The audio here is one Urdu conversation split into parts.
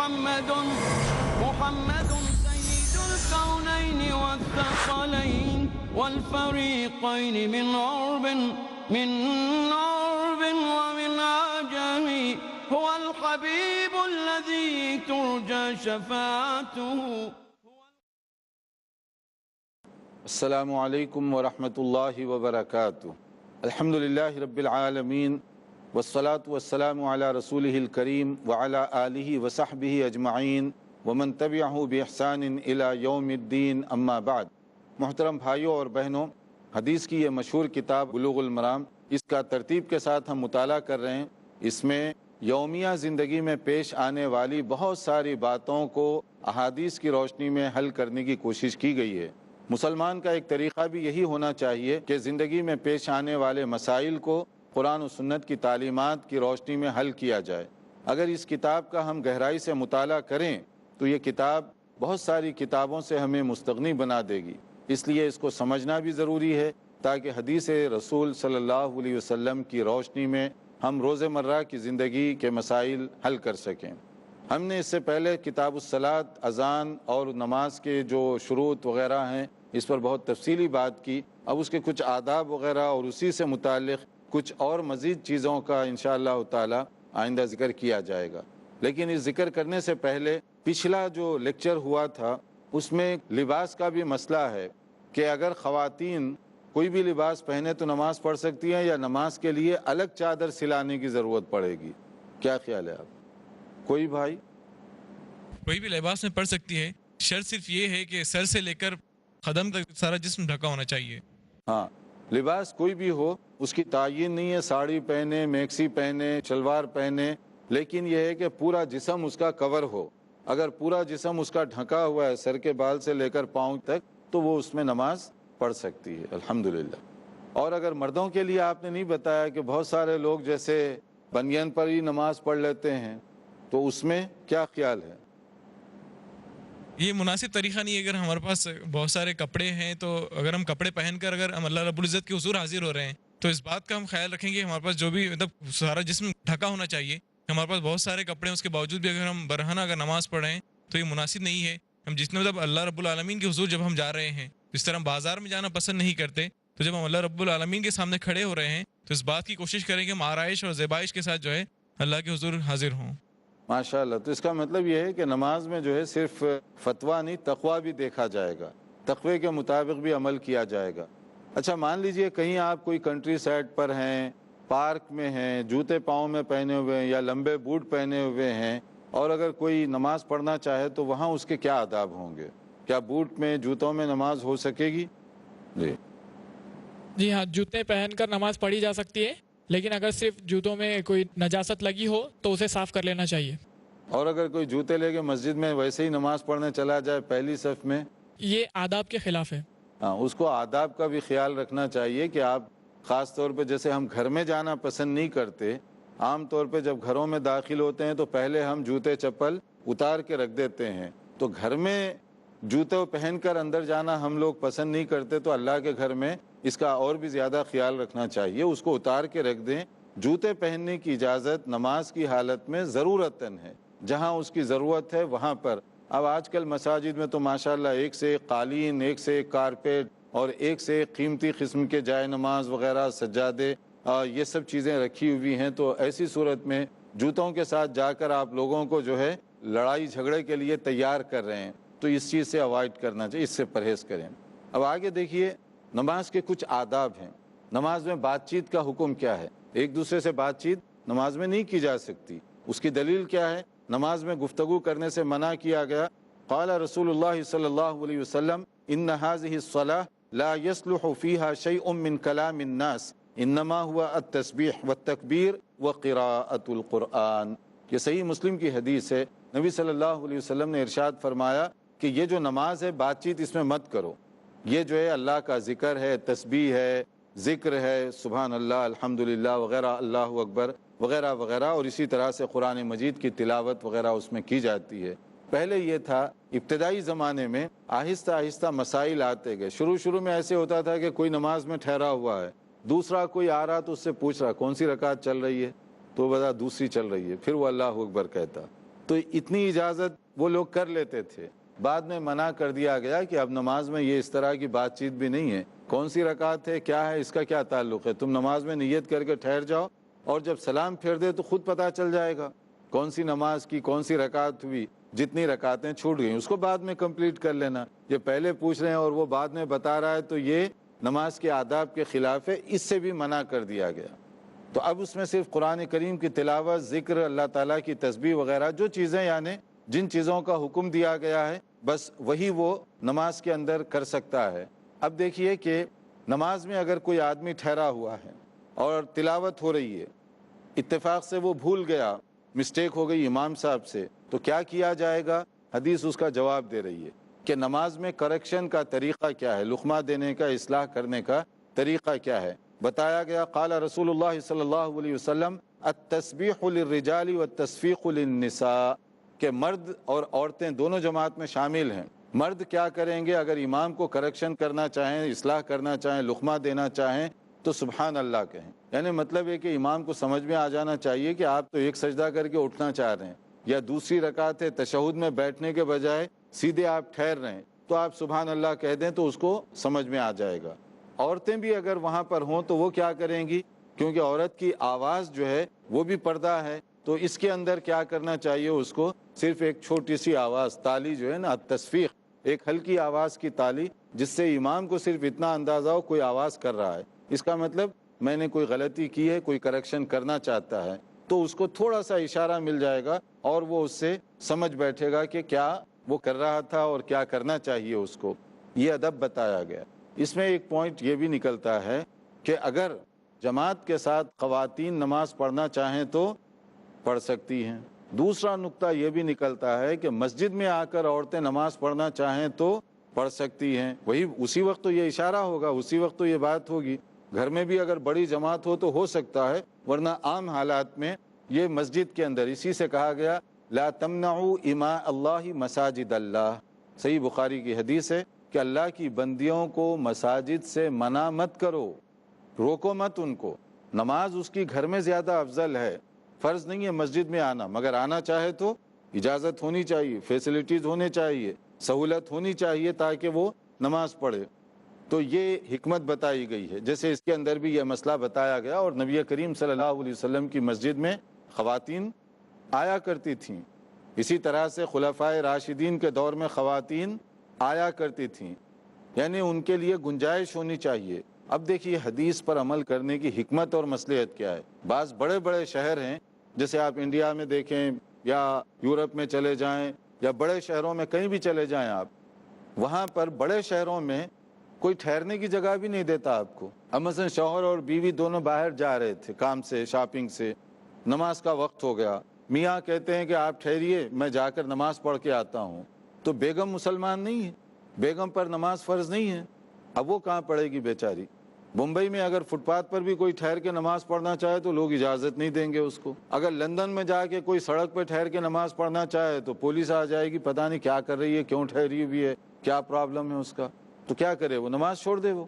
محمد سيد الكونين والثقلين والفريقين من عرب ومن عجم هو الحبيب الذي ترجى شفاعته. السلام علیکم ورحمۃ اللہ وبرکاتہ. الحمد للہ رب العالمین والصلاة والسلام علی رسولہ الکریم وعلی آلہ وصحبہ اجمعین ومن تبعہ بإحسان الی یوم الدین، اما بعد. محترم بھائیوں اور بہنوں، حدیث کی یہ مشہور کتاب بلوغ المرام، اس کا ترتیب کے ساتھ ہم مطالعہ کر رہے ہیں. اس میں یومیہ زندگی میں پیش آنے والی بہت ساری باتوں کو احادیث کی روشنی میں حل کرنے کی کوشش کی گئی ہے. مسلمان کا ایک طریقہ بھی یہی ہونا چاہیے کہ زندگی میں پیش آنے والے مسائل کو قرآن و سنت کی تعلیمات کی روشنی میں حل کیا جائے. اگر اس کتاب کا ہم گہرائی سے مطالعہ کریں تو یہ کتاب بہت ساری کتابوں سے ہمیں مستغنی بنا دے گی. اس لیے اس کو سمجھنا بھی ضروری ہے تاکہ حدیث رسول صلی اللہ علیہ وسلم کی روشنی میں ہم روزمرہ کی زندگی کے مسائل حل کر سکیں. ہم نے اس سے پہلے کتاب الصلاۃ، اذان اور نماز کے جو شروط وغیرہ ہیں اس پر بہت تفصیلی بات کی. اب اس کے کچھ آداب وغیرہ اور اسی سے متعلق کچھ اور مزید چیزوں کا انشاءاللہ تعالی آئندہ ذکر کیا جائے گا. لیکن اس ذکر کرنے سے پہلے پچھلا جو لیکچر ہوا تھا اس میں لباس کا بھی مسئلہ ہے کہ اگر خواتین کوئی بھی لباس پہنے تو نماز پڑھ سکتی ہیں یا نماز کے لیے الگ چادر سلانے کی ضرورت پڑے گی. کیا خیال ہے آپ؟ کوئی بھائی؟ کوئی بھی لباس میں پڑھ سکتی ہے، شرط صرف یہ ہے کہ سر سے لے کر قدم تک سارا جسم ڈھکا ہونا چاہیے. ہاں، لباس کوئی بھی ہو اس کی تعین نہیں ہے، ساڑی پہنے، میکسی پہنے، شلوار پہنے، لیکن یہ ہے کہ پورا جسم اس کا کور ہو. اگر پورا جسم اس کا ڈھکا ہوا ہے سر کے بال سے لے کر پاؤں تک تو وہ اس میں نماز پڑھ سکتی ہے الحمدللہ. اور اگر مردوں کے لیے آپ نے نہیں بتایا کہ بہت سارے لوگ جیسے بنیان پر ہی نماز پڑھ لیتے ہیں تو اس میں کیا خیال ہے؟ یہ مناسب طریقہ نہیں ہے. اگر ہمارے پاس بہت سارے کپڑے ہیں تو اگر ہم کپڑے پہن کر اگر ہم اللہ رب العزت کے حضور حاضر ہو رہے ہیں تو اس بات کا ہم خیال رکھیں گے ہمارے پاس جو بھی مطلب سارا جسم ڈھکا ہونا چاہیے. ہمارے پاس بہت سارے کپڑے ہیں، اس کے باوجود بھی اگر ہم برہنہ اگر نماز پڑھ رہے ہیں تو یہ مناسب نہیں ہے. ہم جس نے مطلب اللہ رب العالمین کے حضور جب ہم جا رہے ہیں، جس طرح ہم بازار میں جانا پسند نہیں کرتے، تو جب ہم اللہ رب العالمین کے سامنے کھڑے ہو رہے ہیں تو اس بات کی کوشش کریں کہ ہم آرائش اور زیبائش کے ساتھ جو ہے اللہ کے حضور حاضر ہوں. ماشاءاللہ. تو اس کا مطلب یہ ہے کہ نماز میں جو ہے صرف فتویٰ نہیں، تقویٰ بھی دیکھا جائے گا، تقوی کے مطابق بھی عمل کیا جائے گا. اچھا، مان لیجئے کہیں آپ کوئی کنٹری سائڈ پر ہیں، پارک میں ہیں، جوتے پاؤں میں پہنے ہوئے ہیں یا لمبے بوٹ پہنے ہوئے ہیں، اور اگر کوئی نماز پڑھنا چاہے تو وہاں اس کے کیا آداب ہوں گے؟ کیا بوٹ میں، جوتوں میں نماز ہو سکے گی؟ جی ہاں، جوتے پہن کر نماز پڑھی جا سکتی ہے، لیکن اگر صرف جوتوں میں کوئی نجاست لگی ہو تو اسے صاف کر لینا چاہیے. اور اگر کوئی جوتے لے کے مسجد میں ویسے ہی نماز پڑھنے چلا جائے پہلی صف میں؟ یہ آداب کے خلاف ہے. ہاں، اس کو آداب کا بھی خیال رکھنا چاہیے کہ آپ خاص طور پہ جیسے ہم گھر میں جانا پسند نہیں کرتے، عام طور پہ جب گھروں میں داخل ہوتے ہیں تو پہلے ہم جوتے چپل اتار کے رکھ دیتے ہیں. تو گھر میں جوتے پہن کر اندر جانا ہم لوگ پسند نہیں کرتے، تو اللہ کے گھر میں اس کا اور بھی زیادہ خیال رکھنا چاہیے. اس کو اتار کے رکھ دیں. جوتے پہننے کی اجازت نماز کی حالت میں ضرورتاً ہے، جہاں اس کی ضرورت ہے وہاں پر. اب آج کل مساجد میں تو ماشاءاللہ ایک سے ایک قالین، ایک سے ایک کارپیٹ اور ایک سے ایک قیمتی قسم کے جائے نماز وغیرہ، سجادے، یہ سب چیزیں رکھی ہوئی ہیں. تو ایسی صورت میں جوتوں کے ساتھ جا کر آپ لوگوں کو جو ہے لڑائی جھگڑے کے لیے تیار کر رہے ہیں، تو اس چیز سے اوائڈ کرنا چاہیے، اس سے پرہیز کریں. اب آگے دیکھیے، نماز کے کچھ آداب ہیں. نماز میں بات چیت کا حکم کیا ہے؟ ایک دوسرے سے بات چیت نماز میں نہیں کی جا سکتی. اس کی دلیل کیا ہے؟ نماز میں گفتگو کرنے سے منع کیا گیا. قال رسول اللہ صلی اللہ علیہ وسلم ان هذه الصلاة لا يصلح فيها شيء من كلام الناس انما هو التسبيح والتکبیر وقراءة القرآن. یہ صحیح مسلم کی حدیث ہے. نبی صلی اللہ علیہ وسلم نے ارشاد فرمایا کہ یہ جو نماز ہے بات چیت اس میں مت کرو. یہ جو ہے اللہ کا ذکر ہے، تسبیح ہے، ذکر ہے، سبحان اللہ، الحمدللہ وغیرہ، اللہ اکبر وغیرہ وغیرہ، اور اسی طرح سے قرآن مجید کی تلاوت وغیرہ اس میں کی جاتی ہے. پہلے یہ تھا ابتدائی زمانے میں، آہستہ آہستہ مسائل آتے گئے. شروع میں ایسے ہوتا تھا کہ کوئی نماز میں ٹھہرا ہوا ہے، دوسرا کوئی آ رہا تو اس سے پوچھ رہا کون سی رکعت چل رہی ہے، تو بتا دوسری چل رہی ہے، پھر وہ اللہ اکبر کہتا. تو اتنی اجازت وہ لوگ کر لیتے تھے، بعد میں منع کر دیا گیا کہ اب نماز میں یہ اس طرح کی بات چیت بھی نہیں ہے، کون سی رکعت ہے، کیا ہے، اس کا کیا تعلق ہے، تم نماز میں نیت کر کے ٹھہر جاؤ اور جب سلام پھیر دے تو خود پتہ چل جائے گا کون سی نماز کی کون سی رکعت ہوئی، جتنی رکعتیں چھوٹ گئیں اس کو بعد میں کمپلیٹ کر لینا۔ یہ پہلے پوچھ رہے ہیں اور وہ بعد میں بتا رہا ہے تو یہ نماز کے آداب کے خلاف ہے، اس سے بھی منع کر دیا گیا۔ تو اب اس میں صرف قرآن کریم کی تلاوت، ذکر، اللہ تعالیٰ کی تسبیح وغیرہ جو چیزیں یعنی جن چیزوں کا حکم دیا گیا ہے بس وہی وہ نماز کے اندر کر سکتا ہے۔ اب دیکھیے کہ نماز میں اگر کوئی آدمی ٹھہرا ہوا ہے اور تلاوت ہو رہی ہے، اتفاق سے وہ بھول گیا، مسٹیک ہو گئی امام صاحب سے، تو کیا کیا جائے گا؟ حدیث اس کا جواب دے رہی ہے کہ نماز میں کریکشن کا طریقہ کیا ہے، لقمہ دینے کا، اصلاح کرنے کا طریقہ کیا ہے، بتایا گیا۔ قال رسول اللہ صلی اللہ علیہ وسلم التسبیح للرجال والتصفیق للنساء، کہ مرد اور عورتیں دونوں جماعت میں شامل ہیں۔ مرد کیا کریں گے؟ اگر امام کو کریکشن کرنا چاہیں، اصلاح کرنا چاہیں، لقمہ دینا چاہیں تو سبحان اللہ کہیں، یعنی مطلب ہے کہ امام کو سمجھ میں آ جانا چاہیے کہ آپ تو ایک سجدہ کر کے اٹھنا چاہ رہے ہیں یا دوسری رکعت ہے، تشہد میں بیٹھنے کے بجائے سیدھے آپ ٹھہر رہے ہیں تو آپ سبحان اللہ کہہ دیں تو اس کو سمجھ میں آ جائے گا۔ عورتیں بھی اگر وہاں پر ہوں تو وہ کیا کریں گی؟ کیونکہ عورت کی آواز جو ہے وہ بھی پردہ ہے، تو اس کے اندر کیا کرنا چاہیے اس کو؟ صرف ایک چھوٹی سی آواز، تالی جو ہے نا، تصفیق، ایک ہلکی آواز کی تالی جس سے امام کو صرف اتنا اندازہ ہو کوئی آواز کر رہا ہے، اس کا مطلب میں نے کوئی غلطی کی ہے، کوئی کریکشن کرنا چاہتا ہے، تو اس کو تھوڑا سا اشارہ مل جائے گا اور وہ اس سے سمجھ بیٹھے گا کہ کیا وہ کر رہا تھا اور کیا کرنا چاہیے اس کو۔ یہ ادب بتایا گیا۔ اس میں ایک پوائنٹ یہ بھی نکلتا ہے کہ اگر جماعت کے ساتھ خواتین نماز پڑھنا چاہیں تو پڑھ سکتی ہیں۔ دوسرا نقطہ یہ بھی نکلتا ہے کہ مسجد میں آ کر عورتیں نماز پڑھنا چاہیں تو پڑھ سکتی ہیں، وہی اسی وقت تو یہ اشارہ ہوگا، اسی وقت تو یہ بات ہوگی۔ گھر میں بھی اگر بڑی جماعت ہو تو ہو سکتا ہے، ورنہ عام حالات میں یہ مسجد کے اندر، اسی سے کہا گیا لا تمنعوا اماء اللہ مساجد اللہ، صحیح بخاری کی حدیث ہے کہ اللہ کی بندیوں کو مساجد سے منع مت کرو، روکو مت ان کو۔ نماز اس کی گھر میں زیادہ افضل ہے، فرض نہیں ہے مسجد میں آنا، مگر آنا چاہے تو اجازت ہونی چاہیے، فیسلٹیز ہونے چاہیے، سہولت ہونی چاہیے تاکہ وہ نماز پڑھے۔ تو یہ حکمت بتائی گئی ہے، جیسے اس کے اندر بھی یہ مسئلہ بتایا گیا، اور نبی کریم صلی اللہ علیہ وسلم کی مسجد میں خواتین آیا کرتی تھیں، اسی طرح سے خلفائے راشدین کے دور میں خواتین آیا کرتی تھیں، یعنی ان کے لیے گنجائش ہونی چاہیے۔ اب دیکھیے حدیث پر عمل کرنے کی حکمت اور مصلحت کیا ہے۔ بعض بڑے بڑے شہر ہیں، جیسے آپ انڈیا میں دیکھیں یا یورپ میں چلے جائیں یا بڑے شہروں میں کہیں بھی چلے جائیں آپ، وہاں پر بڑے شہروں میں کوئی ٹھہرنے کی جگہ بھی نہیں دیتا آپ کو۔ اب مثلا شوہر اور بیوی دونوں باہر جا رہے تھے کام سے، شاپنگ سے، نماز کا وقت ہو گیا، میاں کہتے ہیں کہ آپ ٹھہریے میں جا کر نماز پڑھ کے آتا ہوں، تو بیگم مسلمان نہیں ہے، بیگم پر نماز فرض نہیں ہے، اب وہ کہاں پڑھے گی بیچاری۔ ممبئی میں اگر فٹ پاتھ پر بھی کوئی ٹھہر کے نماز پڑھنا چاہے تو لوگ اجازت نہیں دیں گے اس کو۔ اگر لندن میں جا کے کوئی سڑک پہ ٹھہر کے نماز پڑھنا چاہے تو پولیس آ جائے گی، پتہ نہیں کیا کر رہی ہے، کیوں ٹھہری ہوئی ہے، کیا پرابلم ہے اس کا، تو کیا کرے وہ؟ نماز چھوڑ دے وہ۔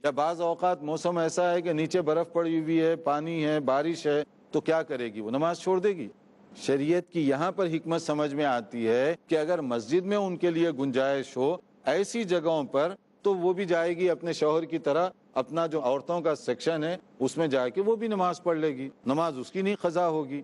یا بعض اوقات موسم ایسا ہے کہ نیچے برف پڑی ہوئی ہے، پانی ہے، بارش ہے، تو کیا کرے گی وہ؟ نماز چھوڑ دے گی۔ شریعت کی یہاں پر حکمت سمجھ میں آتی ہے کہ اگر مسجد میں ان کے لیے گنجائش ہو ایسی جگہوں پر تو وہ بھی جائے گی اپنے شوہر کی طرح، اپنا جو عورتوں کا سیکشن ہے اس میں جا کے وہ بھی نماز پڑھ لے گی، نماز اس کی نہیں قضا ہوگی۔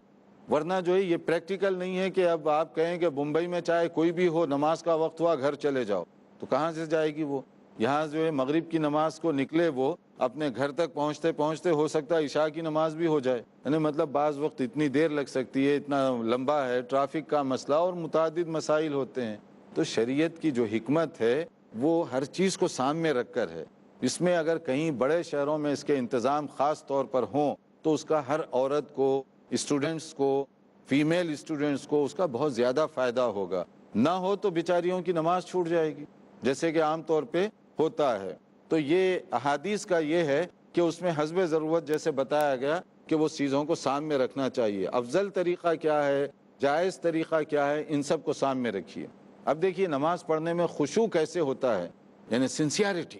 ورنہ جو ہے یہ پریکٹیکل نہیں ہے کہ اب آپ کہیں کہ ممبئی میں چاہے کوئی بھی ہو، نماز کا وقت ہوا گھر چلے جاؤ، تو کہاں سے جائے گی وہ؟ یہاں جو ہے مغرب کی نماز کو نکلے وہ، اپنے گھر تک پہنچتے پہنچتے ہو سکتا ہے عشاء کی نماز بھی ہو جائے، یعنی مطلب بعض وقت اتنی دیر لگ سکتی ہے، اتنا لمبا ہے، ٹریفک کا مسئلہ اور متعدد مسائل ہوتے ہیں۔ تو شریعت کی جو حکمت ہے وہ ہر چیز کو سامنے رکھ کر ہے۔ اس میں اگر کہیں بڑے شہروں میں اس کے انتظام خاص طور پر ہوں تو اس کا ہر عورت کو، اسٹوڈنٹس کو، فیمیل اسٹوڈنٹس کو اس کا بہت زیادہ فائدہ ہوگا۔ نہ ہو تو بیچاریوں کی نماز چھوٹ جائے گی، جیسے کہ عام طور پہ ہوتا ہے۔ تو یہ احادیث کا یہ ہے کہ اس میں حسب ضرورت جیسے بتایا گیا کہ وہ چیزوں کو سامنے رکھنا چاہیے۔ افضل طریقہ کیا ہے، جائز طریقہ کیا ہے، ان سب کو سامنے رکھیے۔ اب دیکھیے نماز پڑھنے میں خشوع کیسے ہوتا ہے، یعنی سنسیئرٹی۔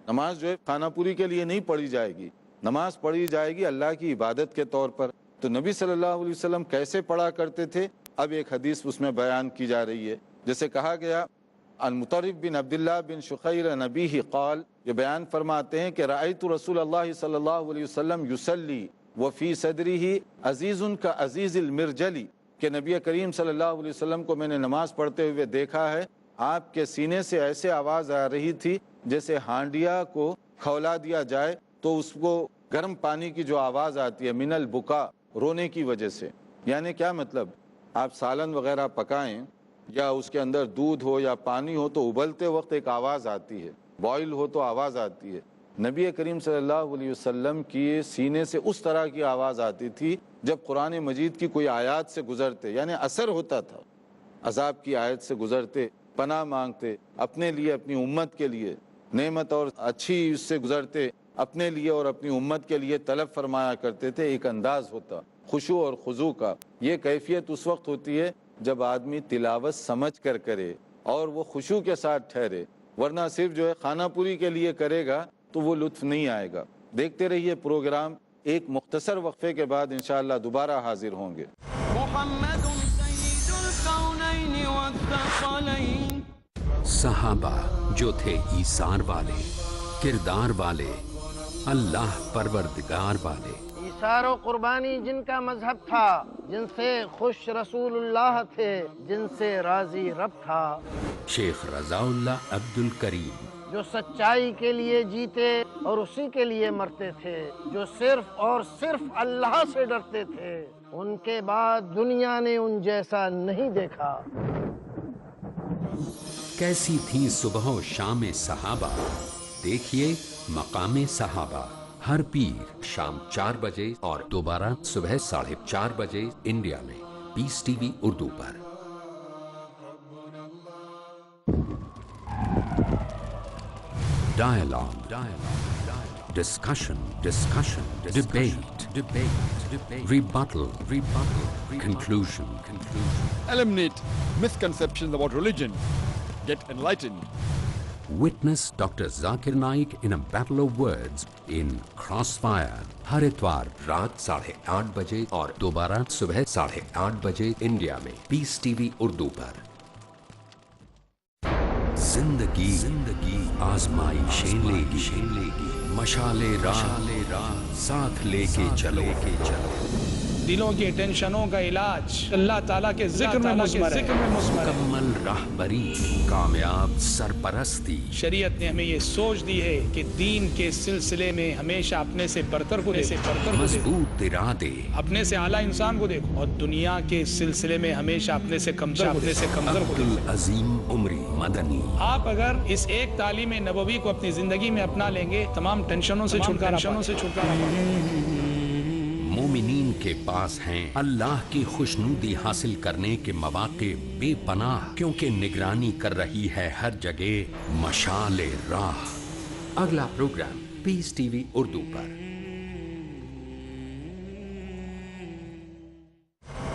نماز جو ہے خانہ پوری کے لیے نہیں پڑھی جائے گی، نماز پڑھی جائے گی اللہ کی عبادت کے طور پر۔ تو نبی صلی اللہ علیہ وسلم کیسے پڑھا کرتے تھے؟ اب ایک حدیث اس میں بیان کی جا رہی ہے، جیسے کہا گیا عن مطرف بن عبداللہ بن شخیر نبیہ قال، یہ بیان فرماتے ہیں کہ رأیت رسول اللہ صلی اللہ علیہ وسلم یصلی وفی صدرہ عزیز کا عزیز المرجلی، کہ نبی کریم صلی اللہ علیہ وسلم کو میں نے نماز پڑھتے ہوئے دیکھا ہے، آپ کے سینے سے ایسے آواز آ رہی تھی جیسے ہانڈیا کو کھولا دیا جائے تو اس کو گرم پانی کی جو آواز آتی ہے، من البکا، رونے کی وجہ سے۔ یعنی کیا مطلب، آپ سالن وغیرہ پکائیں یا اس کے اندر دودھ ہو یا پانی ہو تو ابلتے وقت ایک آواز آتی ہے، بوائل ہو تو آواز آتی ہے۔ نبی کریم صلی اللہ علیہ وسلم کی سینے سے اس طرح کی آواز آتی تھی جب قرآن مجید کی کوئی آیات سے گزرتے، یعنی اثر ہوتا تھا، عذاب کی آیت سے گزرتے، پناہ مانگتے اپنے لیے، اپنی امت کے لیے، نعمت اور اچھی اس سے گزرتے اپنے لیے اور اپنی امت کے لیے طلب فرمایا کرتے تھے۔ ایک انداز ہوتا خشوع اور خضوع کا۔ یہ کیفیت اس وقت ہوتی ہے جب آدمی تلاوت سمجھ کر کرے اور وہ خشوع کے ساتھ ٹھہرے، ورنہ صرف جو ہے خانہ پوری کے لیے کرے گا تو وہ لطف نہیں آئے گا۔ دیکھتے رہیے پروگرام، ایک مختصر وقفے کے بعد انشاءاللہ دوبارہ حاضر ہوں گے۔ محمد سید الکونین والثقلین۔ صحابہ جو تھے ایثار والے، کردار والے، اللہ پروردگار والے، ایثار و قربانی جن کا مذہب تھا، جن سے خوش رسول اللہ تھے، جن سے راضی رب تھا، شیخ رضا اللہ عبد الکریم، جو سچائی کے لیے جیتے اور اسی کے لیے مرتے تھے، جو صرف اور صرف اللہ سے ڈرتے تھے، ان کے بعد دنیا نے ان جیسا نہیں دیکھا۔ کیسی تھی صبح و شام صحابہ، دیکھیے مقام صحابہ، ہر پیر شام 4 بجے اور دوبارہ صبح 4:30 بجے انڈیا میں پیس ٹی وی اردو پر۔ Dialogue, discussion, debate, rebuttal, conclusion. Eliminate misconceptions about religion. Get enlightened. Witness Dr. Zakir Naik in a battle of words in Crossfire، ہر اتوار رات 8:30 بجے اور دوبارہ صبح 8:30 بجے انڈیا میں پیس ٹی وی اردو پر۔ زندگی آزمائشیں لے گی، مشعل راہ ساتھ لے کے چلو۔ دلوں کی ٹینشنوں کا علاج اللہ تعالیٰ کے ذکر میں مضمر ہے۔ مکمل راہبری، کامیاب سرپرستی۔ شریعت نے ہمیں یہ سوچ دی ہے کہ دین کے سلسلے میں ہمیشہ اپنے سے برتر کو دیکھو، مضبوط ارادے، اپنے سے اعلیٰ انسان کو دیکھو، اور دنیا کے سلسلے میں ہمیشہ اپنے سے کمتر کو دیکھو۔ عظیم عمری مدنی۔ آپ اگر اس ایک تعلیم نبوی کو اپنی زندگی میں اپنا لیں گے، تمام ٹینشنوں سے چھٹکارا مومنین کے پاس ہیں اللہ کی خوشنودی حاصل کرنے کے مواقع بے پناہ، کیونکہ نگرانی کر رہی ہے ہر جگہ مشعل راہ۔ اگلا پروگرام پیس ٹی وی اردو پر۔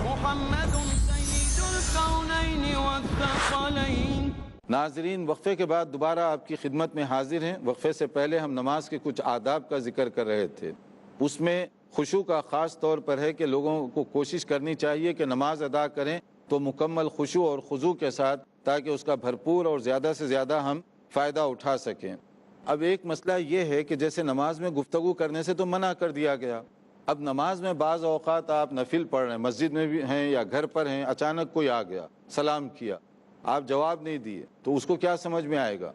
محمد سید الکونین والثقلین۔ ناظرین، وقفے کے بعد دوبارہ آپ کی خدمت میں حاضر ہیں۔ وقفے سے پہلے ہم نماز کے کچھ آداب کا ذکر کر رہے تھے۔ اس میں خشوع کا خاص طور پر ہے کہ لوگوں کو کوشش کرنی چاہیے کہ نماز ادا کریں تو مکمل خشوع اور خضوع کے ساتھ، تاکہ اس کا بھرپور اور زیادہ سے زیادہ ہم فائدہ اٹھا سکیں۔ اب ایک مسئلہ یہ ہے کہ جیسے نماز میں گفتگو کرنے سے تو منع کر دیا گیا، اب نماز میں بعض اوقات آپ نفل پڑھ رہے ہیں، مسجد میں بھی ہیں یا گھر پر ہیں، اچانک کوئی آ گیا، سلام کیا، آپ جواب نہیں دیے، تو اس کو کیا سمجھ میں آئے گا؟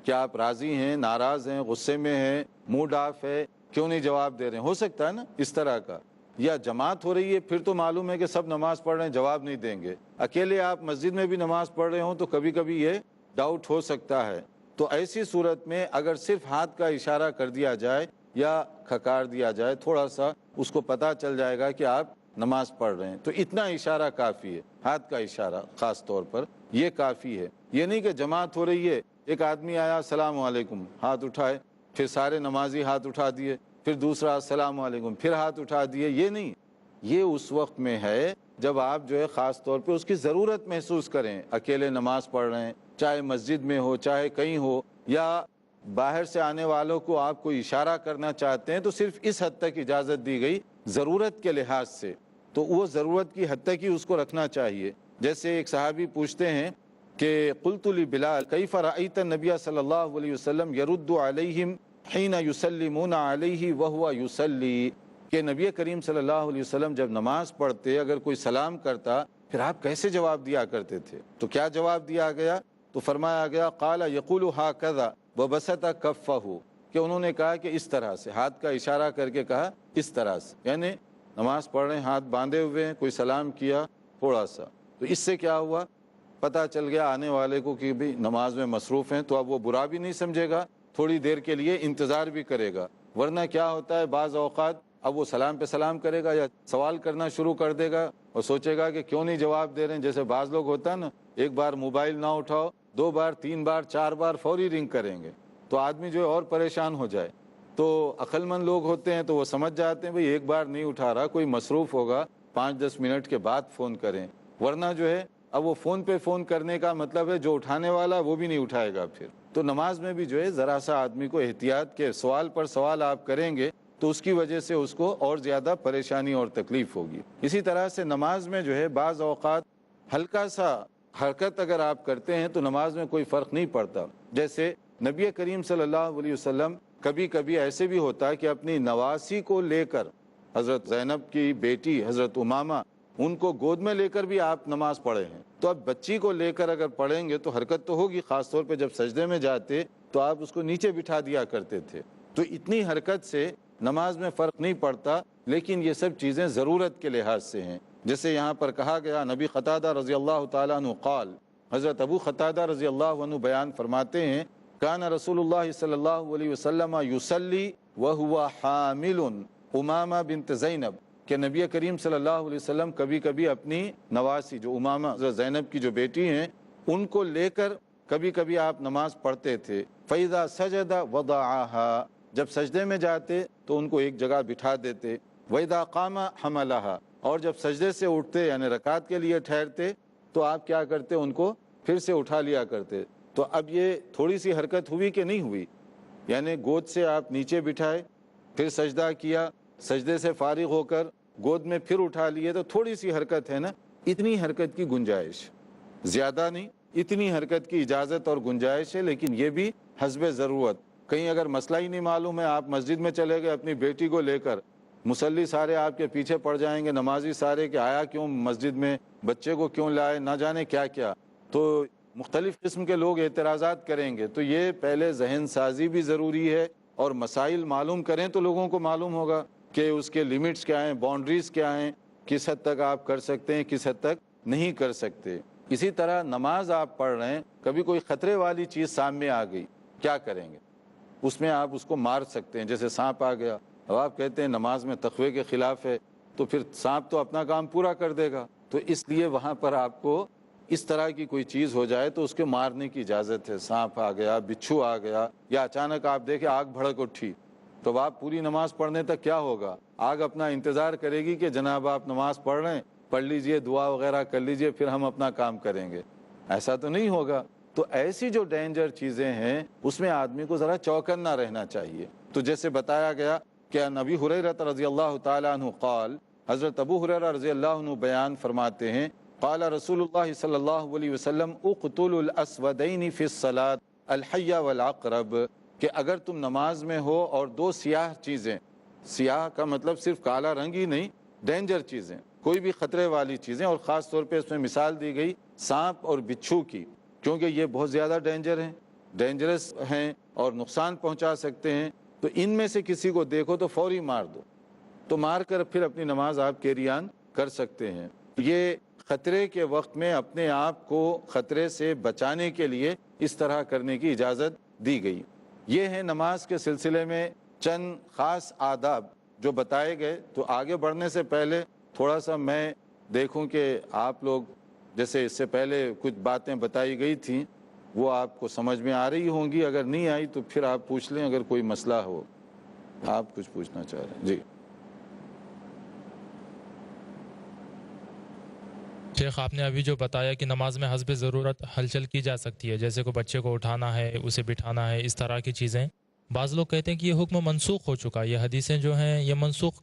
کیا آپ راضی ہیں، ناراض ہیں، غصے میں ہیں، موڈ آف ہے، کیوں نہیں جواب دے رہے ہیں؟ ہو سکتا ہے نا اس طرح کا۔ یا جماعت ہو رہی ہے، پھر تو معلوم ہے کہ سب نماز پڑھ رہے ہیں، جواب نہیں دیں گے۔ اکیلے آپ مسجد میں بھی نماز پڑھ رہے ہوں تو کبھی کبھی یہ ڈاؤٹ ہو سکتا ہے۔ تو ایسی صورت میں اگر صرف ہاتھ کا اشارہ کر دیا جائے یا کھکار دیا جائے، تھوڑا سا اس کو پتہ چل جائے گا کہ آپ نماز پڑھ رہے ہیں، تو اتنا اشارہ کافی ہے، ہاتھ کا اشارہ خاص طور پر یہ کافی ہے۔ یہ نہیں کہ جماعت ہو رہی ہے، ایک آدمی آیا السلام علیکم، ہاتھ اٹھائے، پھر سارے نمازی ہاتھ اٹھا دیے، پھر دوسرا السلام علیکم، پھر ہاتھ اٹھا دیے، یہ نہیں۔ یہ اس وقت میں ہے جب آپ جو ہے خاص طور پہ اس کی ضرورت محسوس کریں، اکیلے نماز پڑھ رہے ہیں، چاہے مسجد میں ہو، چاہے کہیں ہو، یا باہر سے آنے والوں کو آپ کوئی اشارہ کرنا چاہتے ہیں تو صرف اس حد تک اجازت دی گئی ضرورت کے لحاظ سے۔ تو وہ ضرورت کی حد تک ہی اس کو رکھنا چاہیے. جیسے ایک صحابی پوچھتے ہیں کہ قلت لبلال کیف رأیت النبی صلی اللہ علیہ وسلم یرد علیہم حین یسلمون علیہ وہو یصلی، کہ نبی کریم صلی اللہ علیہ وسلم جب نماز پڑھتے اگر کوئی سلام کرتا پھر آپ کیسے جواب دیا کرتے تھے؟ تو کیا جواب دیا گیا؟ تو فرمایا گیا قال یقول ہاکذا وبسط کفہ، کہ انہوں نے کہا کہ اس طرح سے، ہاتھ کا اشارہ کر کے کہا اس طرح سے، یعنی نماز پڑھ رہے ہیں ہاتھ باندھے ہوئے ہیں، کوئی سلام کیا تھوڑا سا، تو اس سے کیا ہوا؟ پتہ چل گیا آنے والے کو کہ بھی نماز میں مصروف ہیں، تو اب وہ برا بھی نہیں سمجھے گا، تھوڑی دیر کے لیے انتظار بھی کرے گا. ورنہ کیا ہوتا ہے بعض اوقات اب وہ سلام پہ سلام کرے گا یا سوال کرنا شروع کر دے گا اور سوچے گا کہ کیوں نہیں جواب دے رہے ہیں. جیسے بعض لوگ ہوتا ہے نا، ایک بار موبائل نہ اٹھاؤ 2 بار 3 بار 4 بار فوری رنگ کریں گے، تو آدمی جو ہے اور پریشان ہو جائے. تو عقل مند لوگ ہوتے ہیں تو وہ سمجھ جاتے ہیں بھئی ایک بار نہیں اٹھا رہا، کوئی مصروف ہوگا، 5-10 منٹ کے بعد فون کریں. ورنہ جو ہے اب وہ فون پہ فون کرنے کا مطلب ہے جو اٹھانے والا وہ بھی نہیں اٹھائے گا. پھر تو نماز میں بھی جو ہے ذرا سا آدمی کو احتیاط کے سوال پر سوال آپ کریں گے تو اس کی وجہ سے اس کو اور زیادہ پریشانی اور تکلیف ہوگی. اسی طرح سے نماز میں جو ہے بعض اوقات ہلکا سا حرکت اگر آپ کرتے ہیں تو نماز میں کوئی فرق نہیں پڑتا. جیسے نبی کریم صلی اللہ علیہ وسلم کبھی کبھی ایسے بھی ہوتا ہے کہ اپنی نواسی کو لے کر، حضرت زینب کی بیٹی حضرت امامہ، ان کو گود میں لے کر بھی آپ نماز پڑھے ہیں. تو اب بچی کو لے کر اگر پڑھیں گے تو حرکت تو ہوگی، خاص طور پہ جب سجدے میں جاتے تو آپ اس کو نیچے بٹھا دیا کرتے تھے. تو اتنی حرکت سے نماز میں فرق نہیں پڑتا، لیکن یہ سب چیزیں ضرورت کے لحاظ سے ہیں. جیسے یہاں پر کہا گیا نبی قتادہ رضی اللہ تعالیٰ عنہ قال، حضرت ابو قتادہ رضی اللہ عنہ بیان فرماتے ہیں کان رسول اللہ صلی اللہ علیہ وسلم یصلی وہو حامل امامہ بنت زینب، کہ نبی کریم صلی اللہ علیہ وسلم کبھی کبھی اپنی نواسی جو امامہ زینب کی جو بیٹی ہیں ان کو لے کر کبھی کبھی آپ نماز پڑھتے تھے. فَإِذَا سَجَدَ وَضَعَهَا، جب سجدے میں جاتے تو ان کو ایک جگہ بٹھا دیتے. وَإِذَا قَامَ حَمَلَهَا، اور جب سجدے سے اٹھتے یعنی رکعت کے لیے ٹھہرتے تو آپ کیا کرتے؟ ان کو پھر سے اٹھا لیا کرتے. تو اب یہ تھوڑی سی حرکت ہوئی کہ نہیں ہوئی؟ یعنی گود سے آپ نیچے بٹھائے، پھر سجدہ کیا، سجدے سے فارغ ہو کر گود میں پھر اٹھا لیے، تو تھوڑی سی حرکت ہے نا. اتنی حرکت کی گنجائش، زیادہ نہیں، اتنی حرکت کی اجازت اور گنجائش ہے، لیکن یہ بھی حسب ضرورت. کہیں اگر مسئلہ ہی نہیں معلوم ہے، آپ مسجد میں چلے گئے اپنی بیٹی کو لے کر، مصلی سارے آپ کے پیچھے پڑ جائیں گے، نمازی سارے کہ آیا کیوں مسجد میں، بچے کو کیوں لائے، نہ جانے کیا کیا، تو مختلف قسم کے لوگ اعتراضات کریں گے. تو یہ پہلے ذہن سازی بھی ضروری ہے، اور مسائل معلوم کریں تو لوگوں کو معلوم ہوگا کہ اس کے لیمٹس کیا ہیں، باؤنڈریز کیا ہیں، کس حد تک آپ کر سکتے ہیں، کس حد تک نہیں کر سکتے. اسی طرح نماز آپ پڑھ رہے ہیں، کبھی کوئی خطرے والی چیز سامنے آ گئی، کیا کریں گے؟ اس میں آپ اس کو مار سکتے ہیں. جیسے سانپ آ گیا، اب آپ کہتے ہیں نماز میں تقوی کے خلاف ہے، تو پھر سانپ تو اپنا کام پورا کر دے گا. تو اس لیے وہاں پر آپ کو اس طرح کی کوئی چیز ہو جائے تو اس کے مارنے کی اجازت ہے. سانپ آ گیا، بچھو آ گیا، یا اچانک آپ دیکھیں آگ بھڑک اٹھی، تو آپ پوری نماز پڑھنے تک کیا ہوگا؟ آگ اپنا انتظار کرے گی کہ جناب آپ نماز پڑھ رہے ہیں، پڑھ لیجئے، دعا وغیرہ کر لیجئے، پھر ہم اپنا کام کریں گے. ایسا تو نہیں ہوگا. تو ایسی جو ڈینجر چیزیں ہیں اس میں آدمی کو ذرا چوکنا رہنا چاہیے. تو جیسے بتایا گیا کہ نبی ہریرہ رضی اللہ تعالیٰ عنہ قال، حضرت ابو ہریرہ رضی اللہ عنہ بیان فرماتے ہیں قال رسول اللہ صلی اللہ علیہ وسلم اقتلوا الاسودین فی الصلاۃ الحی والعقرب، کہ اگر تم نماز میں ہو اور 2 سیاہ چیزیں، سیاہ کا مطلب صرف کالا رنگ ہی نہیں، ڈینجر چیزیں، کوئی بھی خطرے والی چیزیں، اور خاص طور پہ اس میں مثال دی گئی سانپ اور بچھو کی، کیونکہ یہ بہت زیادہ ڈینجرس ہیں اور نقصان پہنچا سکتے ہیں. تو ان میں سے کسی کو دیکھو تو فوری مار دو، تو مار کر پھر اپنی نماز آپ کیری آن کر سکتے ہیں. یہ خطرے کے وقت میں اپنے آپ کو خطرے سے بچانے کے لیے اس طرح کرنے کی اجازت دی گئی. یہ ہے نماز کے سلسلے میں چند خاص آداب جو بتائے گئے. تو آگے بڑھنے سے پہلے تھوڑا سا میں دیکھوں کہ آپ لوگ جیسے اس سے پہلے کچھ باتیں بتائی گئی تھیں وہ آپ کو سمجھ میں آ رہی ہوں گی، اگر نہیں آئی تو پھر آپ پوچھ لیں اگر کوئی مسئلہ ہو. آپ کچھ پوچھنا چاہ رہے ہیں؟ جی شیخ، آپ نے ابھی جو بتایا کہ نماز میں حسب ضرورت ہلچل کی جا سکتی ہے، جیسے کوئی بچے کو اٹھانا ہے، اسے بٹھانا ہے، اس طرح کی چیزیں. بعض لوگ کہتے ہیں کہ یہ حکم منسوخ ہو چکا، یہ حدیثیں جو ہیں یہ منسوخ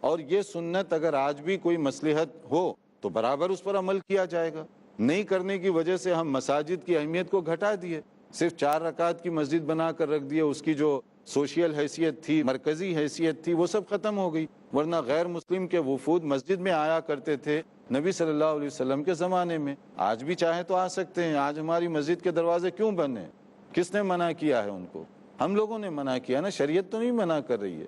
اور یہ سنت اگر آج بھی کوئی مصلحت ہو تو برابر اس پر عمل کیا جائے گا. نہیں کرنے کی وجہ سے ہم مساجد کی اہمیت کو گھٹا دیے, صرف 4 رکعت کی مسجد بنا کر رکھ دیے, اس کی جو سوشل حیثیت تھی, مرکزی حیثیت تھی, وہ سب ختم ہو گئی. ورنہ غیر مسلم کے وفود مسجد میں آیا کرتے تھے نبی صلی اللہ علیہ وسلم کے زمانے میں. آج بھی چاہیں تو آ سکتے ہیں. آج ہماری مسجد کے دروازے کیوں بند ہیں؟ کس نے منع کیا ہے ان کو؟ ہم لوگوں نے منع کیا نا, شریعت تو نہیں منع کر رہی ہے.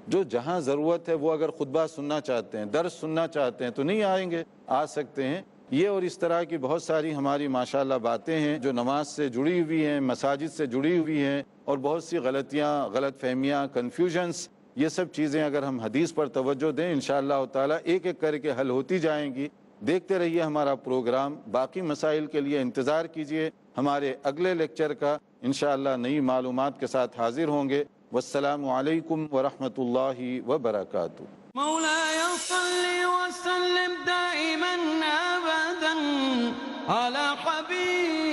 جو جہاں ضرورت ہے وہ اگر خطبہ سننا چاہتے ہیں, درس سننا چاہتے ہیں تو نہیں آئیں گے, آ سکتے ہیں. یہ اور اس طرح کی بہت ساری ہماری ماشاءاللہ باتیں ہیں جو نماز سے جڑی ہوئی ہیں, مساجد سے جڑی ہوئی ہیں, اور بہت سی غلطیاں, غلط فہمیاں, کنفیوژنس, یہ سب چیزیں اگر ہم حدیث پر توجہ دیں انشاءاللہ تعالی ایک ایک کر کے حل ہوتی جائیں گی. دیکھتے رہیے ہمارا پروگرام. باقی مسائل کے لیے انتظار کیجئے ہمارے اگلے لیکچر کا. انشاءاللہ نئی معلومات کے ساتھ حاضر ہوں گے. والسلام علیکم ورحمۃ اللہ وبرکاتہ. مولاي صل وسلم دائما أبدا على حبيبك